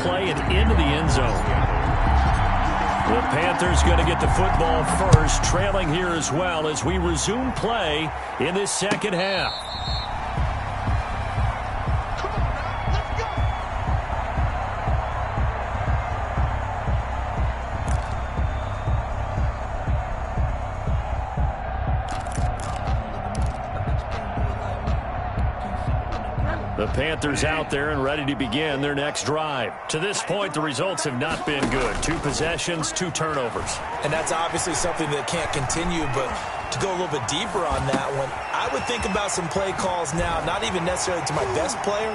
play and into the end zone. The Panthers going to get the football first, trailing here as well as we resume play in this second half. The Panthers out there and ready to begin their next drive. To this point, the results have not been good. 2 possessions, 2 turnovers. And that's obviously something that can't continue, but to go a little bit deeper on that one, I would think about some play calls now, not even necessarily to my best player,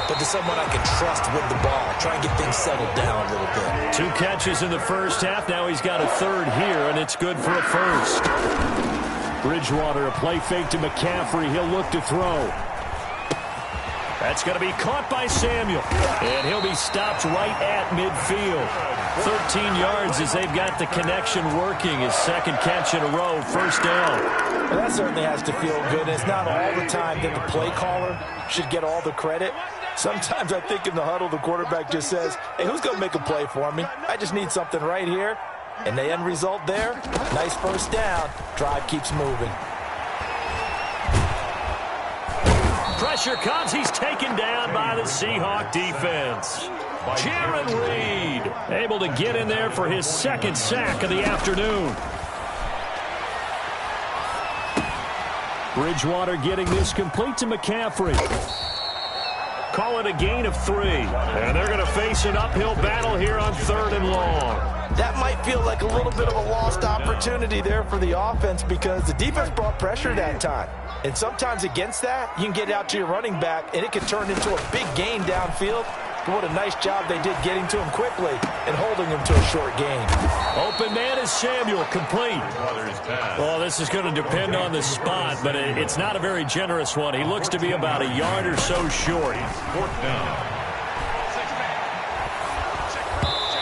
but to someone I can trust with the ball. Try and get things settled down a little bit. 2 catches in the first half. Now he's got a third here, and it's good for a first. Bridgewater, a play fake to McCaffrey. He'll look to throw. That's going to be caught by Samuel. And he'll be stopped right at midfield. 13 yards as they've got the connection working. His second catch in a row, first down. Well, that certainly has to feel good. It's not all the time that the play caller should get all the credit. Sometimes I think in the huddle, the quarterback just says, hey, who's going to make a play for me? I just need something right here. And the end result there, nice first down. Drive keeps moving. Pressure comes. He's taken down by the Seahawk defense. Jaron Reed able to get in there for his second sack of the afternoon. Bridgewater getting this complete to McCaffrey. Call it a gain of 3. And they're going to face an uphill battle here on 3rd and long. That might feel like a little bit of a lost opportunity there for the offense because the defense brought pressure that time. And sometimes against that, you can get out to your running back, and it can turn into a big gain downfield. But what a nice job they did getting to him quickly and holding him to a short gain. Open man is Samuel, complete. Well, this is going to depend on the spot, but it's not a very generous one. He looks to be about a yard or so short.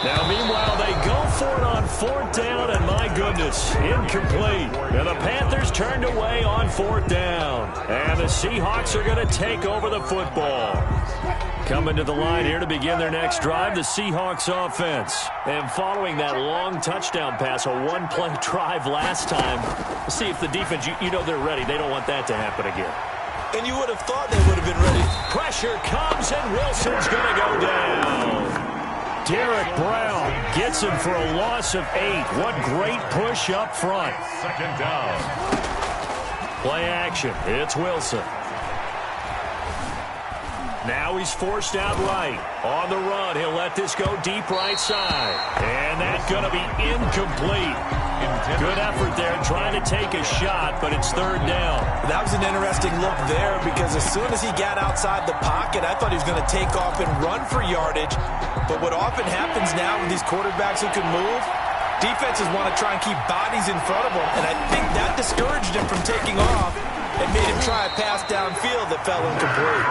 Now, meanwhile, they go for it on 4th down, and my goodness, incomplete. And the Panthers turned away on 4th down. And the Seahawks are going to take over the football. Coming to the line here to begin their next drive, the Seahawks offense. And following that long touchdown pass, a one-play drive last time, we'll see if the defense, you know they're ready. They don't want that to happen again. And you would have thought they would have been ready. Pressure comes, and Wilson's going to go down. Derek Brown gets him for a loss of 8. What great push up front. Second down. Play action. It's Wilson. Now he's forced out right. On the run, he'll let this go deep right side. And that's going to be incomplete. Good effort there trying to take a shot, but it's 3rd down. That was an interesting look there because as soon as he got outside the pocket, I thought he was going to take off and run for yardage. But what often happens now with these quarterbacks who can move, defenses want to try and keep bodies in front of them. And I think that discouraged him from taking off and made him try a pass downfield that fell incomplete.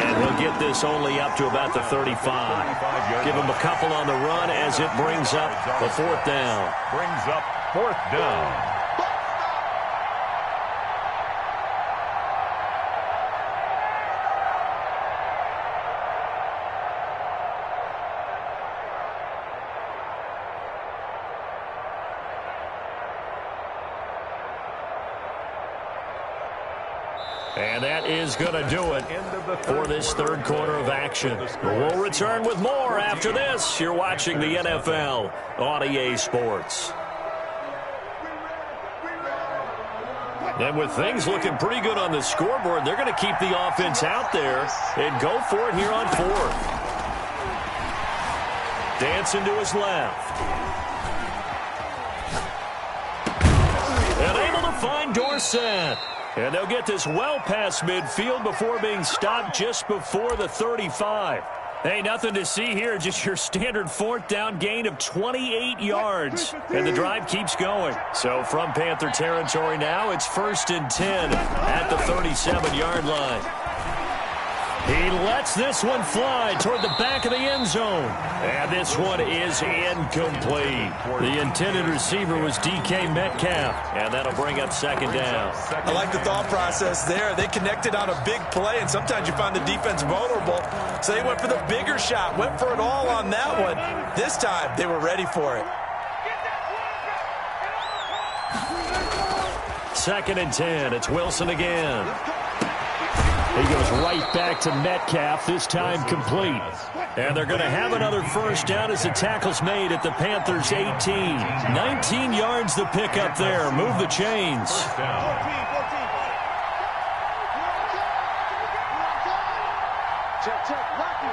And we'll get this only up to about the 35. Give him a couple on the run as it brings up the 4th down. Brings up 4th down. And that is going to do it for this 3rd quarter of action. We'll return with more after this. You're watching the NFL on EA Sports. And with things looking pretty good on the scoreboard, they're going to keep the offense out there and go for it here on 4th. Dancing to his left. And able to find Dorsett. And they'll get this well past midfield before being stopped just before the 35. Hey, nothing to see here, just your standard 4th down gain of 28 yards. And the drive keeps going. So from Panther territory now, it's 1st and 10 at the 37-yard line. He lets this one fly toward the back of the end zone. And this one is incomplete. The intended receiver was DK Metcalf. And that'll bring up second down. I like the thought process there. They connected on a big play, and sometimes you find the defense vulnerable. So they went for the bigger shot, went for it all on that one. This time, they were ready for it. 2nd and 10. It's Wilson again. He goes right back to Metcalf, this time complete. And they're going to have another first down as the tackle's made at the Panthers' 18. 19 yards the pick up there. Move the chains. Check. Lucky.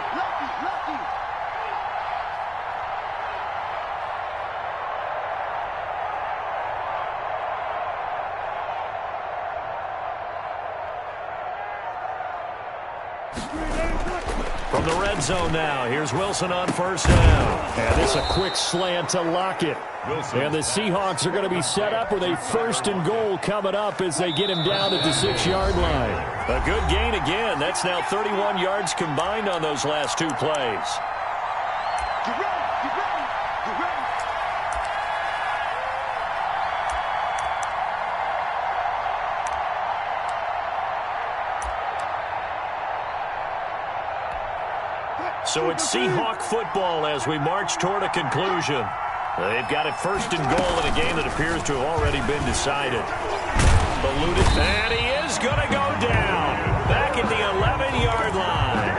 From the red zone now, here's Wilson on first down. And this a quick slant to Lockett. And the Seahawks are going to be set up with a 1st and goal coming up as they get him down at the 6-yard line. A good gain again. That's now 31 yards combined on those last 2 plays. Get ready. So it's Seahawk football as we march toward a conclusion. They've got it 1st and goal in a game that appears to have already been decided. Eluded, and he is going to go down. Back at the 11-yard line.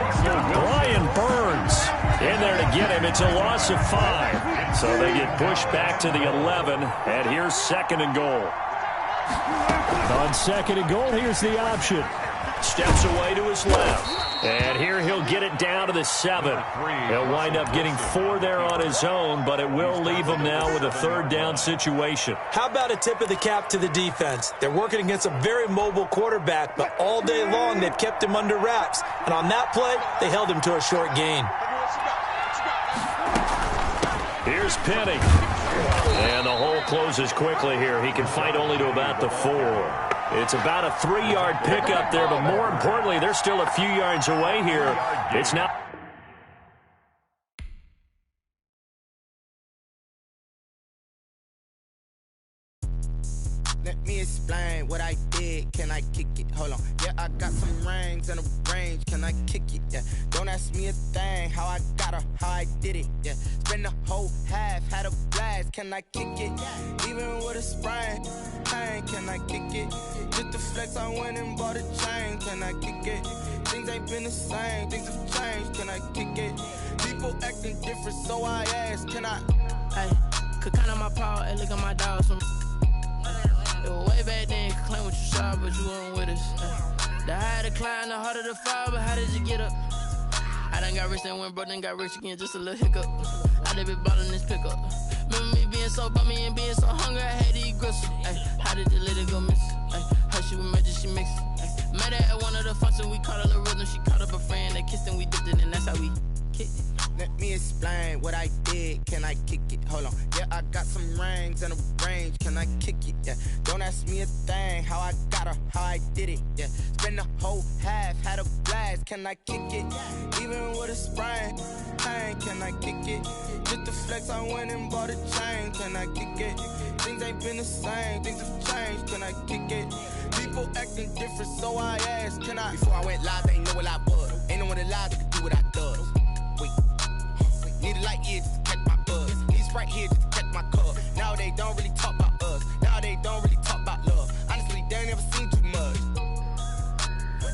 Brian Burns in there to get him. It's a loss of 5. So they get pushed back to the 11, and here's 2nd and goal. On 2nd and goal, here's the option. Steps away to his left. And here he'll get it down to the 7. He'll wind up getting 4 there on his own, but it will leave him now with a 3rd down situation. How about a tip of the cap to the defense? They're working against a very mobile quarterback, but all day long they've kept him under wraps. And on that play, they held him to a short gain. Here's Penny. And the hole closes quickly here. He can fight only to about the 4. It's about a 3-yard pickup there, but more importantly, they're still a few yards away here. It's now. Let me explain what I did. Can I kick it? Hold on. Yeah, I got some rings and a range. Can I kick it? Yeah. Don't ask me a thing. How I got her, how I did it. Yeah. Spend the whole half, had a blast. Can I kick it? Even with a sprain. Pain, can I kick it? Just the flex, I went and bought a chain. Can I kick it? Things ain't been the same. Things have changed. Can I kick it? People acting different, so I ask. Can I? Hey, could count on my power and look at my dogs from. Way back then, you could claim what you saw, but you weren't with us. The higher the climb, the harder the fall, but how did you get up? I done got rich and went broke, then got rich again, just a little hiccup. I done been ballin' this pickup. Remember me being so bummy and being so hungry, I had to eat gristle. How did the lady go miss? How she was magic, she mixed. Met her at one of the functions, we caught her the rhythm. She caught up a friend, they kissed and we dipped it, and that's how we kicked it. Let me explain what I did. Can I kick it? Hold on. Yeah, I got some rings and a range. Can I kick it? Yeah. Don't ask me a thing. How I got her, how I did it. Yeah. Spend the whole half, had a blast. Can I kick it? Even with a sprain. Pain, can I kick it? Just the flex, I went and bought a chain. Can I kick it? Things ain't been the same. Things have changed. Can I kick it? People acting different, so I asked. Can I? Before I went live, they ain't know what I was. Ain't no one alive that could do what I does. Wait. Need a light here just to catch my buzz. Need Sprite here just to catch my cup. Now they don't really talk about us. Now they don't really talk about love. Honestly, they ain't never seen too much.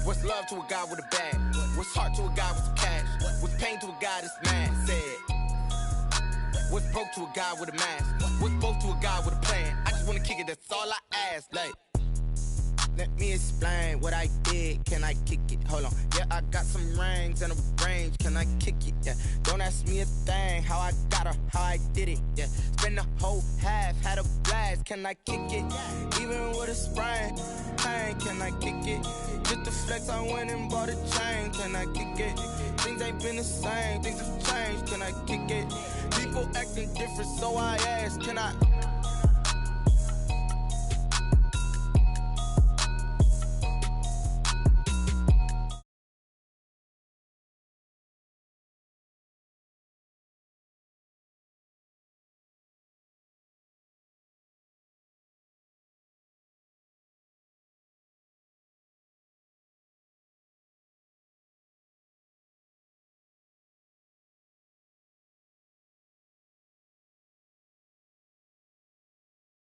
What's love to a guy with a bag? What's heart to a guy with some cash? What's pain to a guy that's mad? Said. What's broke to a guy with a mask? What's both to a guy with a plan? I just wanna kick it, that's all I ask. Like, let me explain what I did. Can I kick it? Hold on. Yeah, I got some rings and a range. Can I kick it? Yeah. Don't ask me a thing. How I got her, how I did it. Yeah. Spend the whole half, had a blast. Can I kick it? Even with a sprain. Pain, can I kick it? Just the flex, I went and bought a chain. Can I kick it? Things ain't been the same. Things have changed. Can I kick it? People acting different, so I ask. Can I?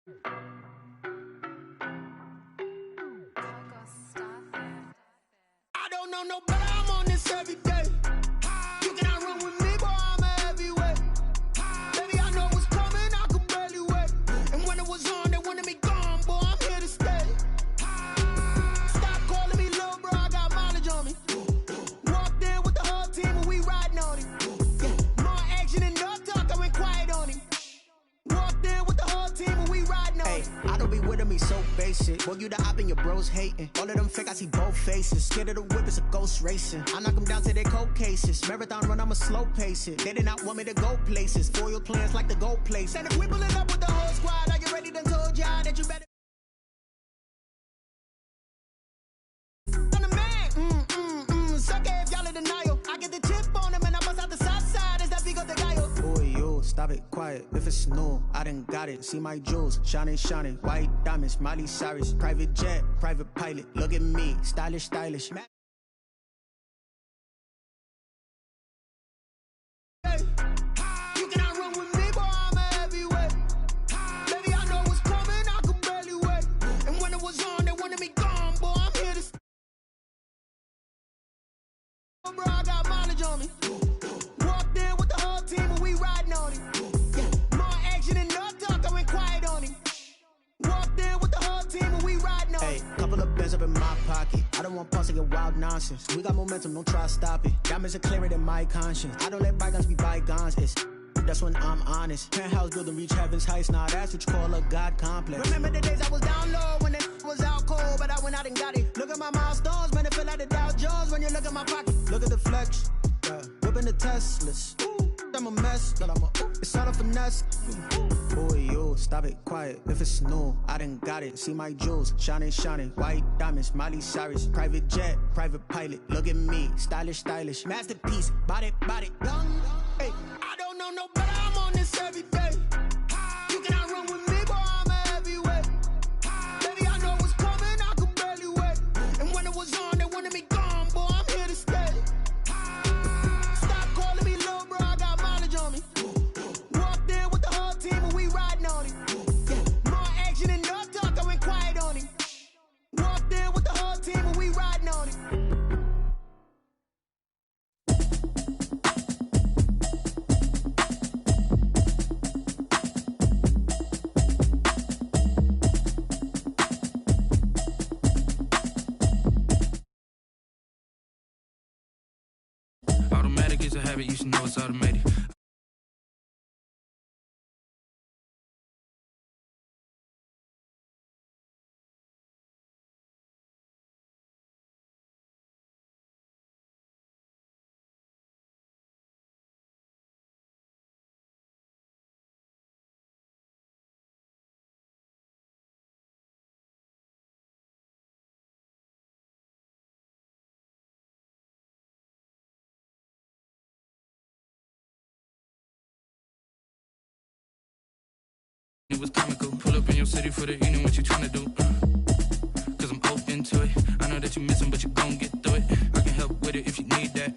I don't know no better, I'm on this every day. You cannot run with me, boy, I'm a heavyweight. Baby, I know what's coming, I could barely wait. And when it was on, they wanted me gone, boy, I'm here to stay. Stop calling me little bro, I got mileage on me. Walked in with the whole team and we riding on him. Yeah, more action and no talk, I went quiet on him. Walked in with the whole team and we riding on him. I don't be with him, he's so basic. Boy, you the op and your bros hating. All of them fake, I see both faces. Scared of the whip, it's a ghost racing. I knock them down to their cold cases. Marathon run, I'ma slow pace it. They did not want me to go places. Foil plans like the gold place. And if we pulling up with the whole squad, are you ready? Done told y'all that you better. I'm the man. Suck it if y'all in denial. I get the chip on him and I bust out the south side. Is that Vigo de Gallo? Boy, yo, stop it, quiet. If it's new, I done got it. See my jewels, shining, shining. White diamonds, Miley Cyrus. Private jet, private pilot. Look at me, stylish, stylish. You cannot run with me, boy, I'm a heavyweight. Baby, I know what's coming, I could barely wait. And when it was on, they wanted me gone, boy, I'm here to stay. Bro, I got mileage on me. Walked in with the whole team and we riding on him. Yeah, more action and no talk, I went quiet on him. Walked in with the whole team and we riding on him. Hey, couple of bands up in my pocket. I don't want pulse to get wild nonsense. We got momentum, don't try to stop it. Diamonds are clearer than my conscience. I don't let bygones be bygones. It's that's when I'm honest. Penthouse building reach heaven's heights. Now that's what you call a God complex. Remember the days I was down low when it was out cold, but I went out and got it. Look at my milestones, man, it feel like the Dow Jones when you look at my pocket. Look at the flex, whipping the Teslas. I'm a mess, but it's all a finesse. Boy, yo, stop it, quiet. If it's new, I done got it. See my jewels, shining, shining. White diamonds, Miley Cyrus. Private jet, private pilot. Look at me, stylish, stylish. Masterpiece, body, young. Hey, I don't know no better, I'm on this every day. You cannot run with me, boy, I'm a heavyweight. Baby, I know what's coming, I could barely wait. And when it was on, they wanted me gone, boy, I'm here to stay. Stop calling me little bro, I got mileage on me. Walked in with the whole team and we riding on him. Yeah, more action and no talk, I went quiet on him. Walked in with the whole team and we riding on him. Automatic is a habit, you should know it's automated. It was comical. Pull up in your city for the evening, what you tryna do? Cause I'm open to it. I know that you missing, but you gon' get through it. I can help with it if you need that.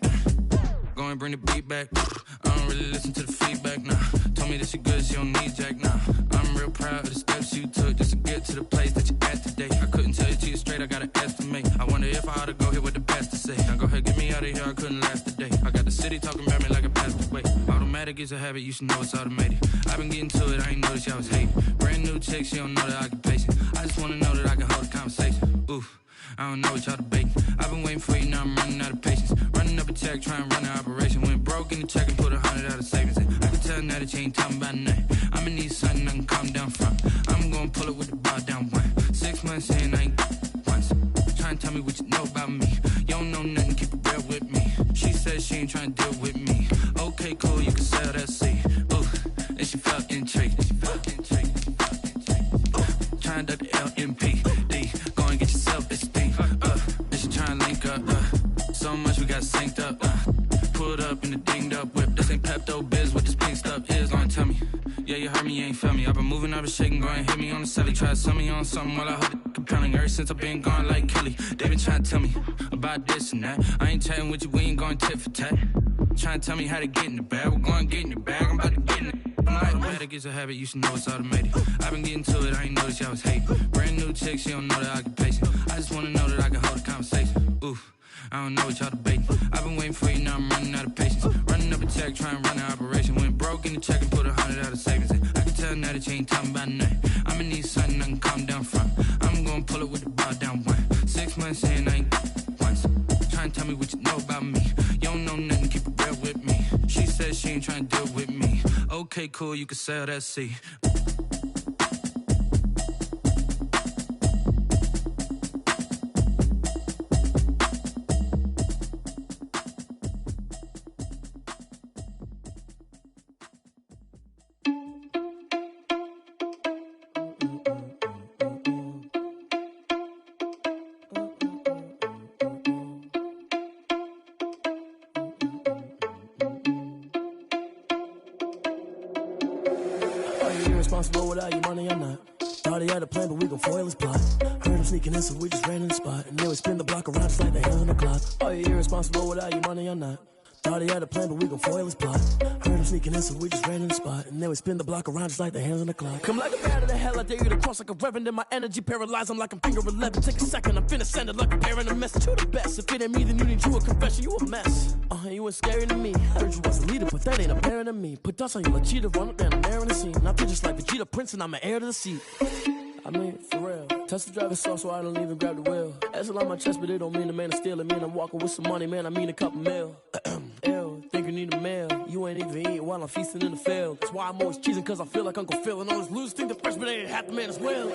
Go and bring the beat back. I don't really listen to the feedback, nah. Told me that she good, she don't need Jack, nah. I'm real proud of the steps you took just to get to the place that you're at today. I couldn't tell you to you straight, I gotta estimate. I wonder if I ought to go here with the best to say. Now go ahead, get me out of here, I couldn't last a day. I got the city talking about me like a passed away. Automatic is a habit, you should know it's automated. I've been getting to it, I ain't noticed y'all was hating. Brand new chick, she don't know that I can place it. I just wanna know that I can hold a conversation. Oof, I don't know what y'all debating. I've been waiting for you, now I'm running out of patience. Running up a check, trying to run an operation. Went broke in the check and put 100 out of savings in. I can tell now that you ain't talking about nothing. I'ma need something I can calm down from. I'm gonna pull it with the bar down one. 6 months in, I ain't once. Trying to tell me what you know about me. You don't know nothing, keep it real with me. She said she ain't trying to deal with me. Okay, cool, you can sell that seed. Ooh, and she felt intrigued. Trying to duck the LMPD. Go and get your self-esteem. And she trying to link up. So much we got synced up. Pulled up in the dinged up whip. This ain't Pepto-Biz, what this pink stuff is. Gonna tell me. Yeah, you heard me, you ain't felt me. I've been moving, I've been shaking, go and hit me on the celly. Try to sell me on something while I hold it compelling. Ever since I've been gone like Kelly. They been trying to tell me about this and that. I ain't chatting with you, we ain't going tit for tat. Trying to tell me how to get in the bag. We're going to get in the bag, I'm about to get in it. I'm like, automatic, it's a habit, you should know it's automated. I've been getting to it, I ain't noticed y'all was hating. Brand new chick, she don't know the occupation. I just wanna know that I can hold a conversation. Oof, I don't know what y'all debating. I've been waiting for you, now I'm running out of patience. Running up a check, trying to run an operation. Went broke in the check and put 100 out of savings in. I can tell now that you ain't talking about nothing. I'ma need something I can calm down from. I'm gonna pull it with the bar down one. 6 months in, I ain't once. Trying to tell me what you know about me. You don't know nothing, keep it real with me. She said she ain't trying to deal with me. Okay, cool, you can sell that seat. Irresponsible without your money or not. Thought he had a plan, but we gon' foil his plot. Heard him sneaking in, so we just ran in the spot. And then we spin the block around just like the hands on the clock. Are you irresponsible without your money or not? Thought he had a plan, but we gon' foil his plot. Heard him sneaking in, so we just ran in the spot. And then we spin the block around just like the hands on the clock. Come like a bat of the hell, I dare you to cross like a reverend. And my energy paralyzed, I'm like I'm finger 11. Take a second, I'm finna send it like a parent a message to the best. If it ain't me, then you need you a confession, you a mess. You ain't scary to me. Heard you was a leader, but that ain't apparent to me. Put dust on you like cheetah, run up down the air in the scene. Now I just like Vegeta Prince, and I'm an heir to the seat. I mean, for real. Touch the driver's soft, so I don't even grab the wheel. That's on my chest, but it don't mean the man is stealing. Man, I'm walking with some money, man, I mean a couple mil. Ew, think you need a meal. You ain't even eating while I'm feasting in the field. That's why I'm always cheesing, cause I feel like Uncle Phil. And all those losers think the freshman ain't half the man as well.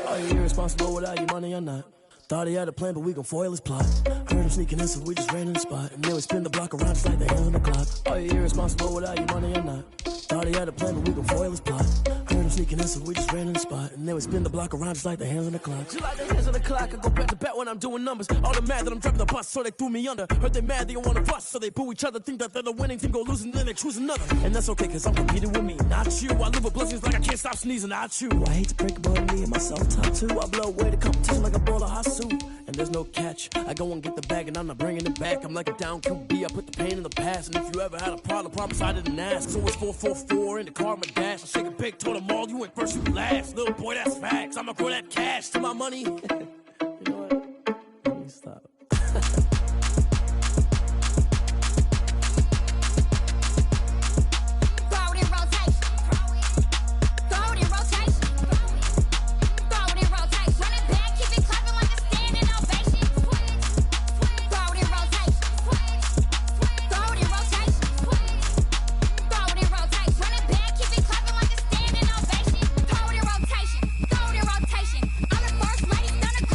Are you irresponsible without your money or not? Thought he had a plan, but we gon' foil his plot. Heard him sneaking in, so we just ran in the spot. And then we spin the block around just like the hands on the clock. Are you irresponsible without your money or not? Thought he had a plan, but we gon' foil his plot. Heard him sneaking in, so we just ran in the spot. And then we spin the block around just like the hands on the clock. Just like the hands on the clock, I go back to back when I'm doing numbers. All the mad that I'm driving the bus, so they threw me under. Heard they mad, they don't wanna bust, so they boo each other. Think that they're the winning team, go losing, then they choose another. And that's okay, cause I'm competing with me, not you. I live with blessings like I can't stop sneezing, not you. I hate to break about me and myself top two. I blow away the competition like a bowl of hot soup. And there's no catch, I go and get the bag and I'm not bringing it back. I'm like a down QB, I put the pain in the past. And if you ever had a problem, promise I didn't ask. So it's 444 in the car, my dash. I shake a big, told them all, you went first, you last. Little boy, that's facts, I'ma grow that cash to my money. You know what, let me stop. Rotation. I'm the first lady, done a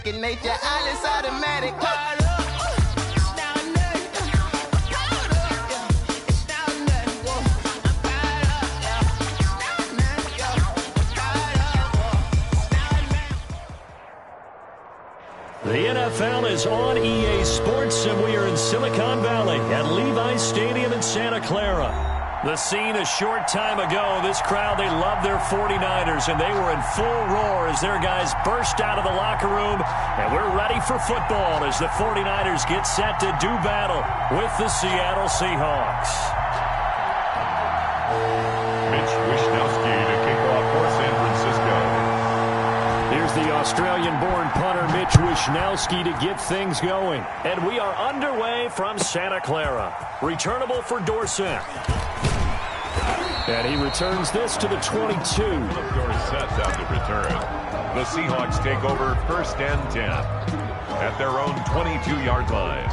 second nature. All is automatic. Caught up. The NFL is on EA Sports, and we are in Silicon Valley at Levi's Stadium in Santa Clara. The scene a short time ago, this crowd, they love their 49ers, and they were in full roar as their guys burst out of the locker room, and we're ready for football as the 49ers get set to do battle with the Seattle Seahawks. Mitch Wishnowsky to kick off for San Francisco. Here's the Australian-born punter Mitch Wishnowsky to get things going. And we are underway from Santa Clara. Returnable for Dorsett. And he returns this to the 22. Dorsett on the return. The Seahawks take over 1st and 10 at their own 22-yard line.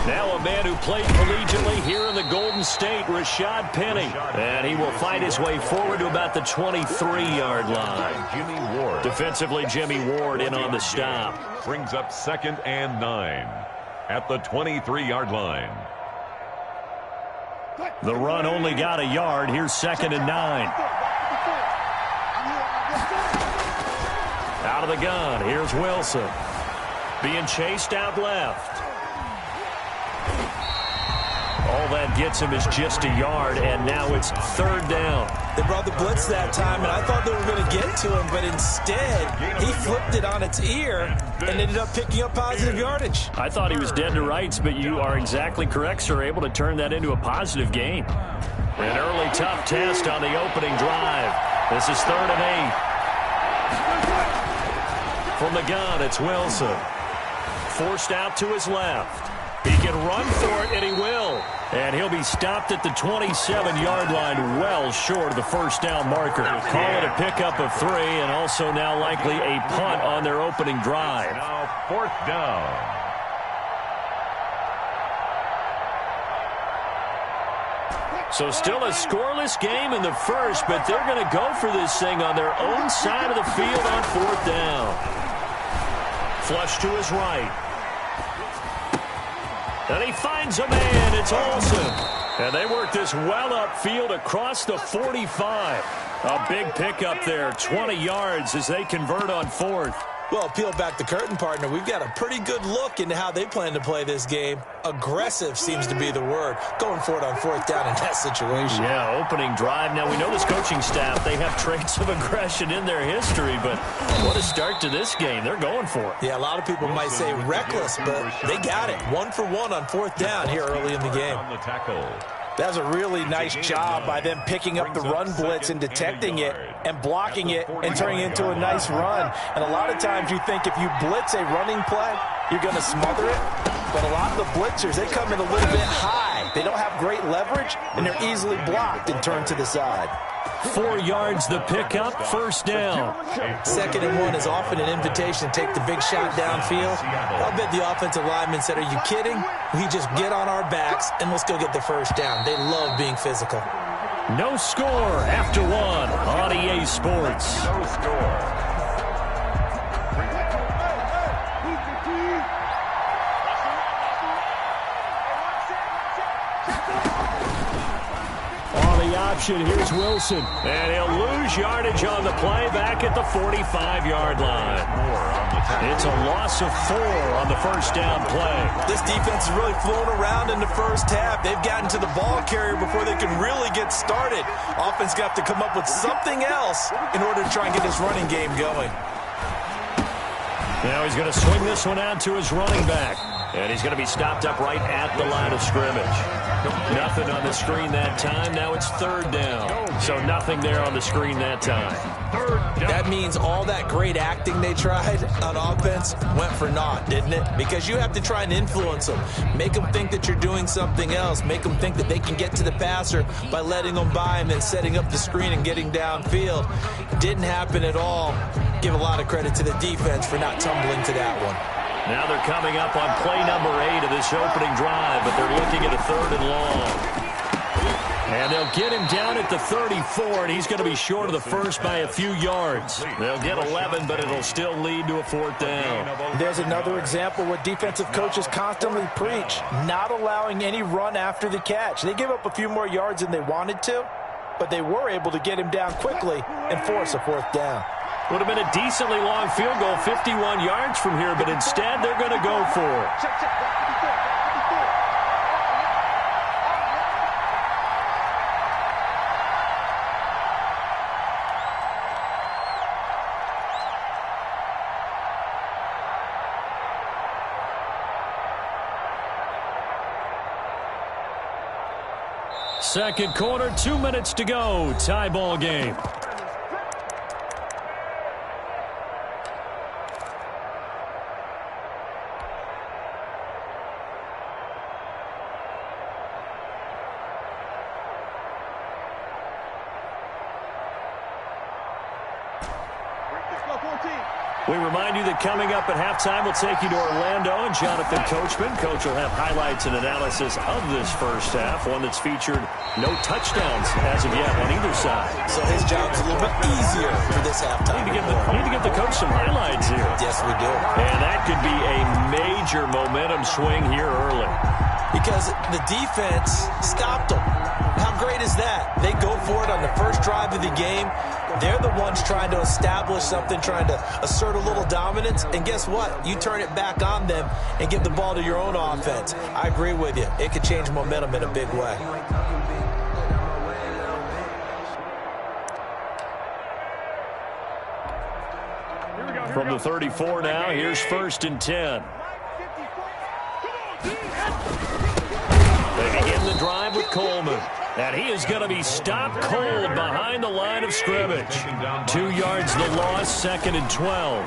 Now a man who played collegiately here in the Golden State, Rashad Penny. And he will fight his way forward to about the 23-yard line. Jimmy Ward. Defensively, Jimmy Ward in on the stop. Brings up 2nd and 9 at the 23-yard line. The run only got a yard. Here's 2nd and 9. Out of the gun. Here's Wilson. Being chased out left. All that gets him is just a yard, and now it's 3rd down. They brought the blitz that time, and I thought they were going to get to him, but instead, he flipped it on its ear and ended up picking up positive yardage. I thought he was dead to rights, but you are exactly correct, sir, able to turn that into a positive gain. An early tough test on the opening drive. This is 3rd and 8. From the gun, it's Wilson. Forced out to his left. He can run for it, and he will. And he'll be stopped at the 27-yard line, well short of the 1st down marker. Call it a pickup of 3, and also now likely a punt on their opening drive. Now 4th down. So still a scoreless game in the first, but they're going to go for this thing on their own side of the field on 4th down. Flush to his right. And he finds a man. It's Olsen. And they work this well upfield across the 45. A big pickup there, 20 yards as they convert on 4th. Well, peel back the curtain, partner. We've got a pretty good look into how they plan to play this game. Aggressive seems to be the word. Going for it on 4th down in that situation. Yeah, opening drive. Now, we know this coaching staff, they have traits of aggression in their history, but what a start to this game. They're going for it. Yeah, a lot of people might say reckless, but they got it. 1 for 1 on 4th down here early in the game. On the tackle. That was a really nice job by them picking up the run blitz and detecting it and blocking it and turning it into a nice run. And a lot of times you think if you blitz a running play, you're going to smother it. But a lot of the blitzers, they come in a little bit high. They don't have great leverage, and they're easily blocked and turned to the side. 4 yards the pickup, 1st down. 2nd and 1 is often an invitation to take the big shot downfield. I'll bet the offensive linemen said, are you kidding? We just get on our backs and let's go get the 1st down. They love being physical. No score after 1 on EA Sports. No score. Option. Here's Wilson. And he'll lose yardage on the play back at the 45-yard line. It's a loss of 4 on the 1st down play. This defense is really flown around in the first half. They've gotten to the ball carrier before they can really get started. Offense got to come up with something else in order to try and get this running game going. Now he's going to swing this one out to his running back. And he's going to be stopped up right at the line of scrimmage. Nothing on the screen that time. Now it's third down. So nothing there on the screen that time. That means all that great acting they tried on offense went for naught, didn't it? Because you have to try and influence them. Make them think that you're doing something else. Make them think that they can get to the passer by letting them by and then setting up the screen and getting downfield. Didn't happen at all. Give a lot of credit to the defense for not tumbling to that one. Now they're coming up on play number 8 of this opening drive, but they're looking at a 3rd and long. And they'll get him down at the 34, and he's going to be short of the first by a few yards. They'll get 11, but it'll still lead to a 4th down. There's another example what defensive coaches constantly preach, not allowing any run after the catch. They give up a few more yards than they wanted to, but they were able to get him down quickly and force a 4th down. Would have been a decently long field goal, 51 yards from here, but instead they're going to go for it. Second quarter, 2 minutes to go. Tie ball game. We remind you that coming up at halftime, we'll take you to Orlando and Jonathan Coachman. Coach will have highlights and analysis of this first half, one that's featured no touchdowns as of yet on either side. So his job's a little bit easier for this halftime. We need to give the coach some highlights here. Yes, we do. And that could be a major momentum swing here early. Because the defense stopped them. How great is that? They go for it on the first drive of the game. They're the ones trying to establish something, trying to assert a little dominance. And guess what? You turn it back on them and give the ball to your own offense. I agree with you. It could change momentum in a big way. From the 34 now, here's 1st and 10. They begin the drive with Coleman. And he is going to be stopped cold behind the line of scrimmage. 2 yards the loss, 2nd and 12.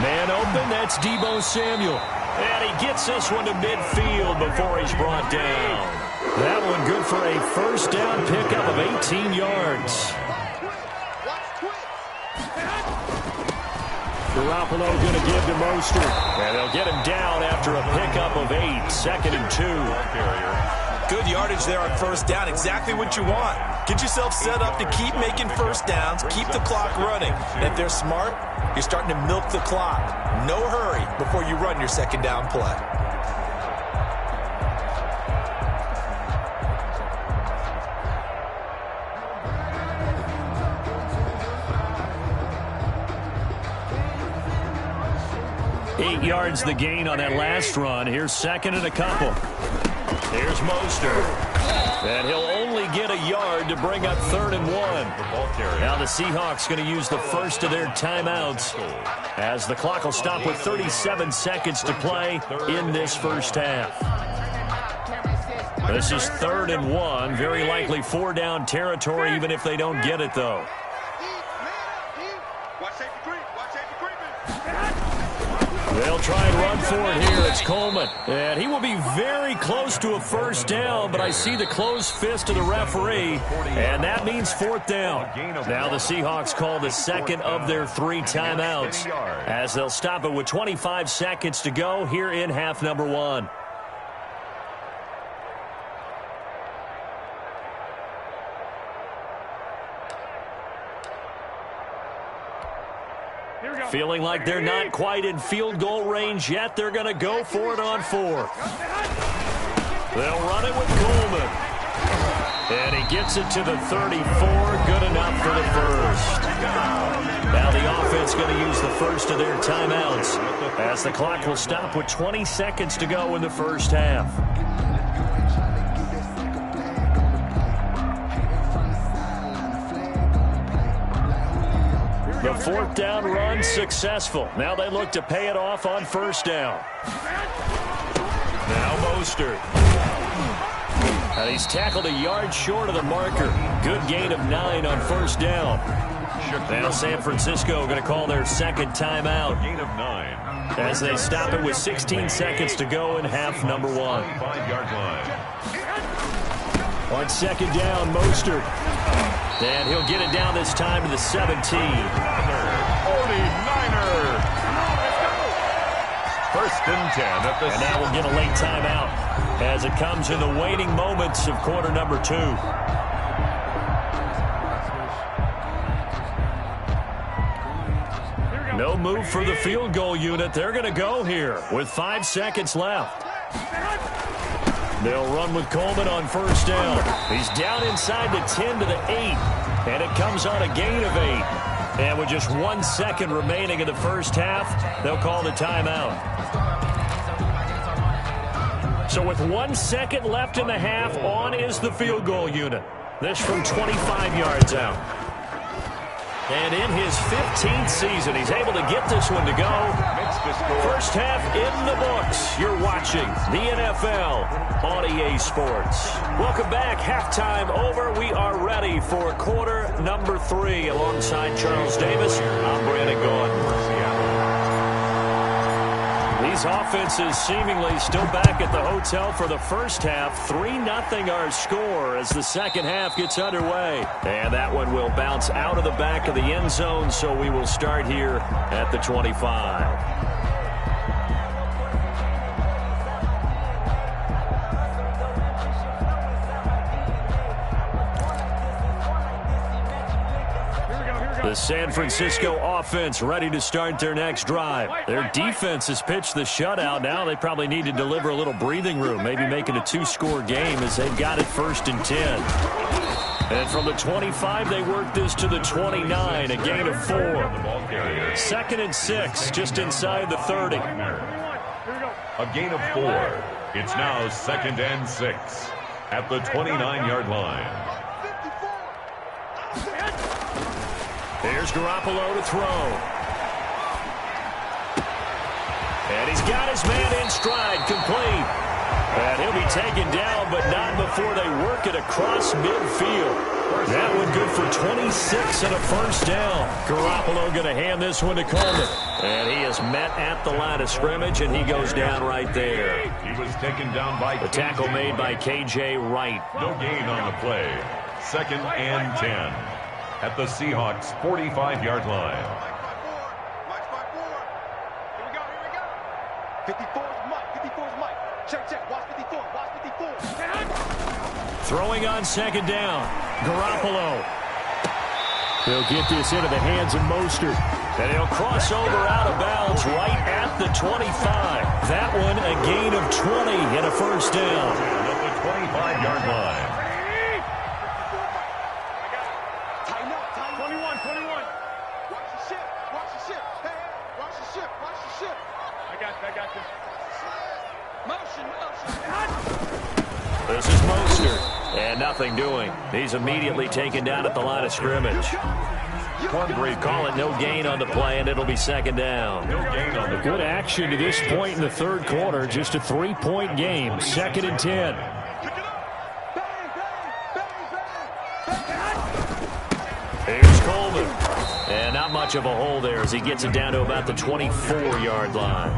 Man open, that's Deebo Samuel. And he gets this one to midfield before he's brought down. That one good for a 1st down pickup of 18 yards. Garoppolo going to give to Mostert. And they'll get him down after a pickup of 8, 2nd and 2. Good yardage there on 1st down. Exactly what you want. Get yourself set up to keep making 1st downs, keep the clock running. And if they're smart, you're starting to milk the clock. No hurry before you run your 2nd down play. Eight yards the gain on that last run. Here's 2nd and a couple. Here's Mostert. And he'll only get a yard to bring up 3rd and 1. Now the Seahawks going to use the first of their timeouts as the clock will stop with 37 seconds to play in this first half. This is 3rd and 1. Very likely 4-down territory even if they don't get it, though. They'll try and run for it here. It's Coleman. And he will be very close to a 1st down, but I see the closed fist of the referee, and that means 4th down. Now the Seahawks call the 2nd of their 3 timeouts as they'll stop it with 25 seconds to go here in half number 1. Feeling like they're not quite in field goal range yet. They're going to go for it on 4th. They'll run it with Coleman. And he gets it to the 34. Good enough for the first. Now the offense going to use the first of their timeouts as the clock will stop with 20 seconds to go in the first half. The fourth down run successful. Now they look to pay it off on first down. Now Mostert. And he's tackled a yard short of the marker. Good gain of 9 on first down. Now San Francisco going to call their second timeout. Gain of 9. As they stop it with 16 seconds to go in half number 1. 5-yard line. On second down, Mostert. And he'll get it down this time to the 17. 49er. First and 10 at the. And now we'll get a late timeout as it comes in the waning moments of quarter number 2. No move for the field goal unit. They're going to go here with 5 seconds left. They'll run with Coleman on first down. He's down inside the 10 to the 8. And it comes on a gain of 8. And with just 1 second remaining in the first half, they'll call the timeout. So with 1 second left in the half, on is the field goal unit. This from 25 yards out. And in his 15th season, he's able to get this one to go. First half in the books. You're watching the NFL on EA Sports. Welcome back. Halftime over. We are ready for quarter number 3. Alongside Charles Davis, I'm Brandon Gaudin. These offenses seemingly still back at the hotel for the first half. 3-0 our score as the second half gets underway. And that one will bounce out of the back of the end zone, so we will start here at the 25. The San Francisco offense ready to start their next drive. Their defense has pitched the shutout. Now they probably need to deliver a little breathing room, maybe make it a 2-score game as they've got it first and 10. And from the 25, they work this to the 29, a gain of 4. Second and 6, just inside the 30. A gain of 4. It's now second and 6 at the 29-yard line. Here's Garoppolo to throw. And he's got his man in stride, complete. And he'll be taken down, but not before they work it across midfield. That one good for 26 and a first down. Garoppolo going to hand this one to Coleman. And he is met at the line of scrimmage, and he goes down right there. He was taken down by the tackle made by K.J. Wright. No gain on the play. Second and 10. At the Seahawks' 45-yard line. Mike's by 4. Here we go. 54's Mike. Check. Watch 54. Throwing on second down. Garoppolo. He'll get this into the hands of Mostert. And he'll cross over out of bounds right at the 25. That one a gain of 20 and a first down. At the 25-yard line. 21. Watch the ship. Hey, watch the ship. I got this. Motion. This is Mostert. And nothing doing. He's immediately taken down at the line of scrimmage. Call it no gain on the play, and it'll be second down. No gain on the good action to this point in the third quarter. Just a 3-point game. Second and 10. Here's Coleman. And not much of a hole there as he gets it down to about the 24-yard line.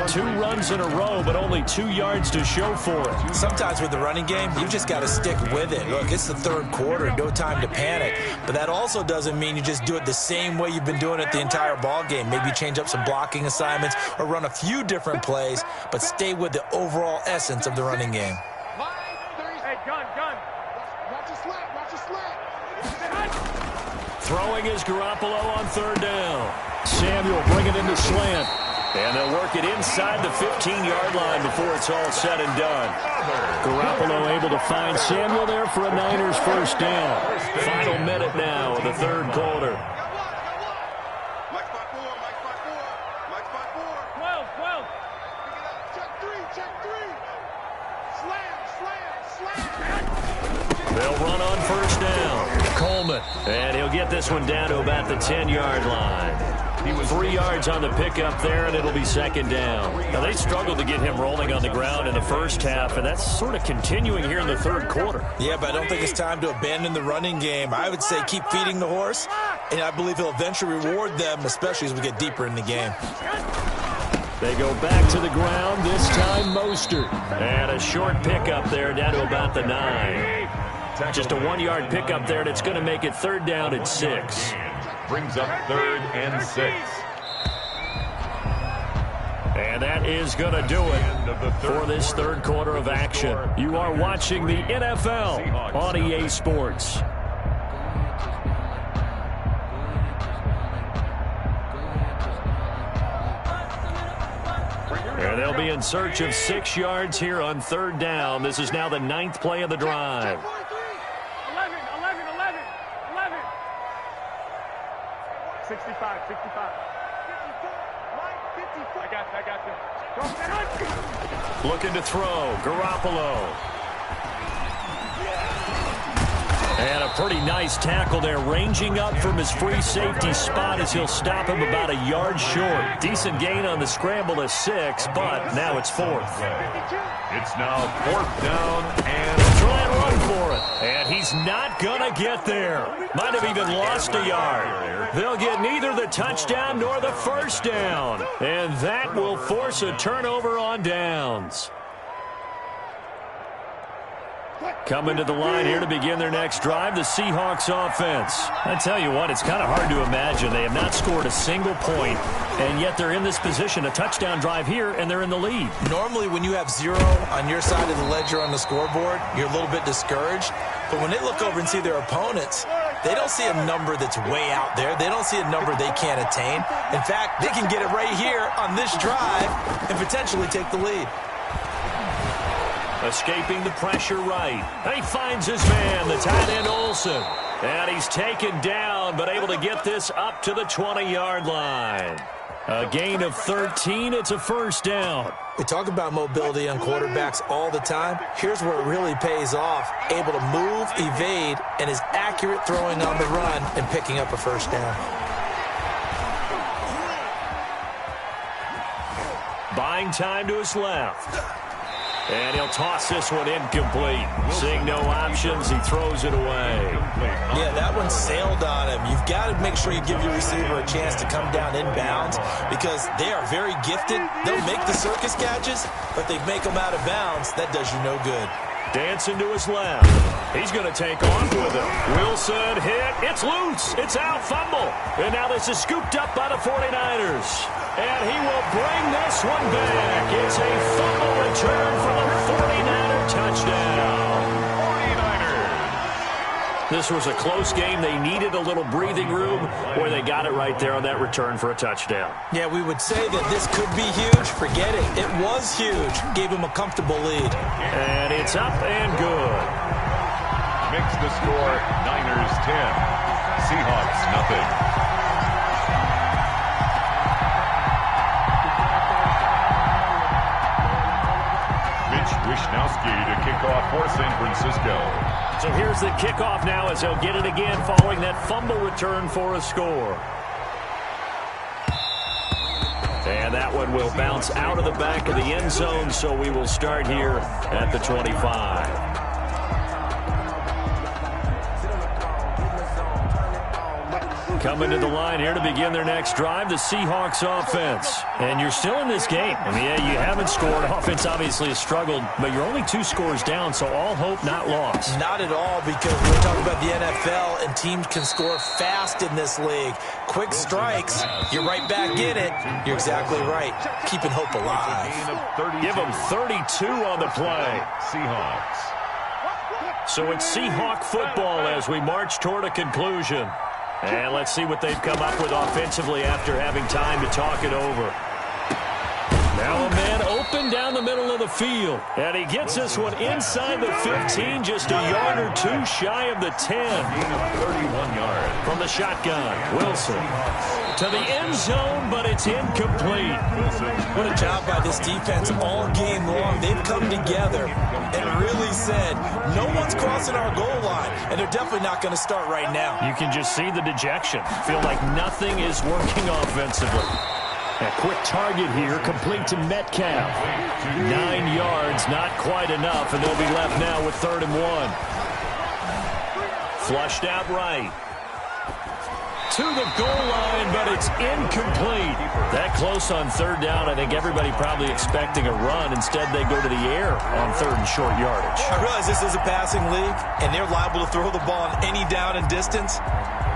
2 runs in a row, but only 2 yards to show for it. Sometimes with the running game, you just got to stick with it. Look, it's the third quarter, no time to panic. But that also doesn't mean you just do it the same way you've been doing it the entire ball game. Maybe change up some blocking assignments or run a few different plays, but stay with the overall essence of the running game. Hey, gun. Watch your slant. Throwing is Garoppolo on third down. Samuel bringing in the slant. And they'll work it inside the 15-yard line before it's all said and done. Garoppolo able to find Samuel there for a Niners first down. Final minute now of the third quarter. Mike's by 4. 12. Check 3. They'll run on first down. Coleman, and he'll get this one down to about the 10-yard line. He was 3 yards on the pickup there, and it'll be second down. Now, they struggled to get him rolling on the ground in the first half, and that's sort of continuing here in the third quarter. Yeah, but I don't think it's time to abandon the running game. I would say keep feeding the horse, and I believe he'll eventually reward them, especially as we get deeper in the game. They go back to the ground, this time Mostert. And a short pickup there down to about the 9. Just a 1-yard pickup there, and it's going to make it third down and 6. Brings up 3rd and 6. And that is going to do it for this third quarter of action. You are watching the NFL on EA Sports. And they'll be in search of 6 yards here on third down. This is now the 9th play of the drive. 65. I got you. Looking to throw. Garoppolo. And a pretty nice tackle there, ranging up from his free safety spot as he'll stop him about a yard short. Decent gain on the scramble to 6, but now it's 4th. It's now 4th down and try and run for it. And he's not going to get there. Might have even lost a yard. They'll get neither the touchdown nor the first down. And that will force a turnover on downs. Coming to the line here to begin their next drive, the Seahawks offense. I tell you what, it's kind of hard to imagine. They have not scored a single point, and yet they're in this position, a touchdown drive here, and they're in the lead. Normally, when you have 0 on your side of the ledger on the scoreboard, you're a little bit discouraged. But when they look over and see their opponents, they don't see a number that's way out there. They don't see a number they can't attain. In fact, they can get it right here on this drive and potentially take the lead. Escaping the pressure right. He finds his man, the tight end Olsen. And he's taken down, but able to get this up to the 20-yard line. A gain of 13. It's a first down. We talk about mobility on quarterbacks all the time. Here's where it really pays off. Able to move, evade, and is accurate throwing on the run and picking up a first down. Buying time to his left. And he'll toss this one incomplete. Seeing no options, he throws it away. Yeah, that one sailed on him. You've got to make sure you give your receiver a chance to come down inbounds because they are very gifted. They'll make the circus catches, but they make them out of bounds. That does you no good. Dancing to his left. He's going to take off with it. Wilson hit. It's loose. It's out. Fumble. And now this is scooped up by the 49ers. And he will bring this one back. It's a fumble return for the 49er touchdown. 49ers. This was a close game. They needed a little breathing room where they got it right there on that return for a touchdown. Yeah, we would say that this could be huge. Forget it. It was huge. Gave him a comfortable lead. And it's up and good. Makes the score Niners 10. Seahawks nothing. Wishnowski to kick off for San Francisco. So here's the kickoff now as they'll get it again following that fumble return for a score. And that one will bounce out of the back of the end zone, so we will start here at the 25. Coming to the line here to begin their next drive, the Seahawks offense. And you're still in this game. I mean, yeah, you haven't scored. Offense obviously has struggled, but you're only 2 scores down, so all hope not lost. Not at all, because we're talking about the NFL, and teams can score fast in this league. Quick strikes, you're right back in it. You're exactly right. Keeping hope alive. Give them 32 on the play. Seahawks. So it's Seahawk football as we march toward a conclusion. And let's see what they've come up with offensively after having time to talk it over. Now a man open down the the middle of the field. And he gets this one inside the 15, just a yard or two shy of the 10. 31 yards. From the shotgun, Wilson to the end zone, but it's incomplete. What a job by this defense all game long. They've come together and really said, no one's crossing our goal line, and they're definitely not going to start right now. You can just see the dejection. Feel like nothing is working offensively. A quick target here, complete to Metcalf. 9 yards, not quite enough, and they'll be left now with 3rd and 1. Flushed out right. To the goal line, but it's incomplete. That close on 3rd down, I think everybody probably expecting a run. Instead, they go to the air on 3rd and short yardage. I realize this is a passing league, and they're liable to throw the ball on any down and distance.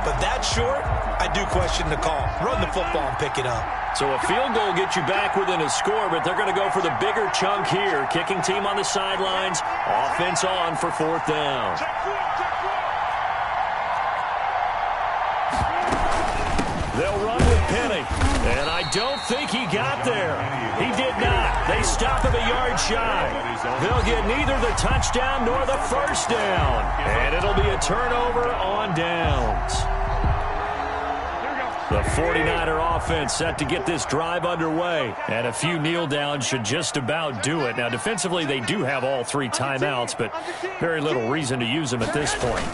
But that short, I do question the call. Run the football and pick it up. So a field goal gets you back within a score, but they're going to go for the bigger chunk here. Kicking team on the sidelines. Offense on for 4th down. They'll run with Penny. And I don't think he got there. He did not. They stop him a yard shy. They'll get neither the touchdown nor the 1st down. And it'll be a turnover on downs. The 49er offense set to get this drive underway. And a few kneel downs should just about do it. Now, defensively, they do have all 3 timeouts, but very little reason to use them at this point.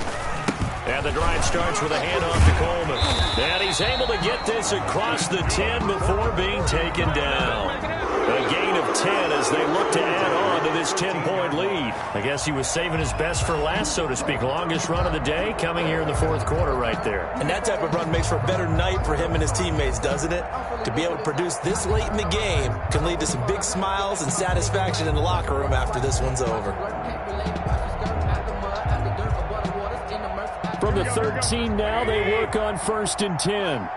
And the drive starts with a handoff to Coleman. And he's able to get this across the 10 before being taken down. A gain of 10 as they look to add on to this 10-point lead. I guess he was saving his best for last, so to speak. Longest run of the day coming here in the 4th quarter right there. And that type of run makes for a better night for him and his teammates, doesn't it? To be able to produce this late in the game can lead to some big smiles and satisfaction in the locker room after this one's over. From the 13 now, they work on 1st and 10.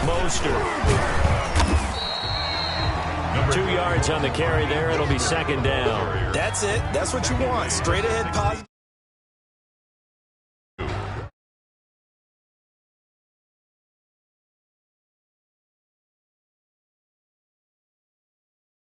Mostert. 2 yards on the carry there. It'll be 2nd down. That's it. That's what you want. Straight ahead positive.